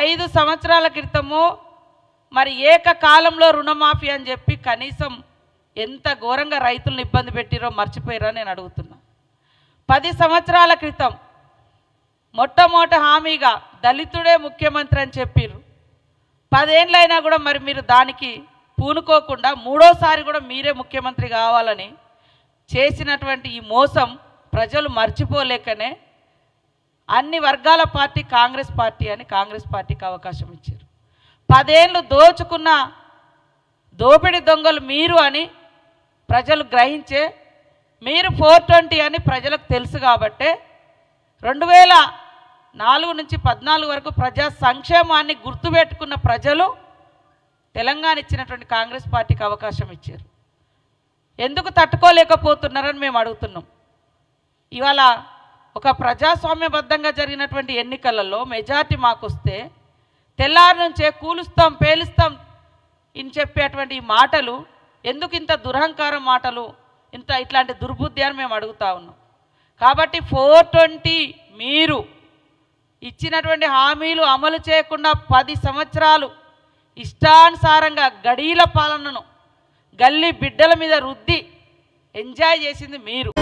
5 సంవత్సరాల క్రితము మరి ఏకకాలంలో రుణమాఫీ అని చెప్పి కనీసం ఎంత ఘోరంగా రైతులను ఇబ్బంది పెట్టిరో మర్చిపోయారో నేను అడుగుతున్నా. 10 సంవత్సరాల క్రితం మొట్టమొదటి హామీగా దళితుడే ముఖ్యమంత్రి అని చెప్పిర్రు. 10 ఏళ్ళైనా కూడా మరి మీరు దానికి పూనుకోకుండా మూడోసారి కూడా మీరే ముఖ్యమంత్రి కావాలని చేసినటువంటి ఈ మోసం ప్రజలు మర్చిపోలేకనే అన్ని వర్గాల పార్టీ కాంగ్రెస్ పార్టీ అని కాంగ్రెస్ పార్టీకి అవకాశం ఇచ్చారు. 10 ఏళ్ళు దోచుకున్న దోపిడి దొంగలు మీరు అని ప్రజలు గ్రహించే మీరు 420 అని ప్రజలకు తెలుసు కాబట్టే 2004 నుంచి 14 వరకు ప్రజా సంక్షేమాన్ని గుర్తుపెట్టుకున్న ప్రజలు తెలంగాణ ఇచ్చినటువంటి కాంగ్రెస్ పార్టీకి అవకాశం ఇచ్చారు. ఎందుకు తట్టుకోలేకపోతున్నారని మేము అడుగుతున్నాం. ఇవాళ ఒక ప్రజాస్వామ్యబద్ధంగా జరిగినటువంటి ఎన్నికలలో మెజార్టీ మాకు వస్తే తెల్లారి నుంచే కూలుస్తాం పేలుస్తాం అని చెప్పేటువంటి ఈ మాటలు ఎందుకు ఇంత దురహంకారం మాటలు, ఇట్లాంటి దుర్బుద్ధి అని మేము అడుగుతా ఉన్నాం. కాబట్టి 420 మీరు ఇచ్చినటువంటి హామీలు అమలు చేయకుండా 10 సంవత్సరాలు ఇష్టానుసారంగా గడీల పాలనను గల్లీ బిడ్డల మీద రుద్ది ఎంజాయ్ చేసింది మీరు.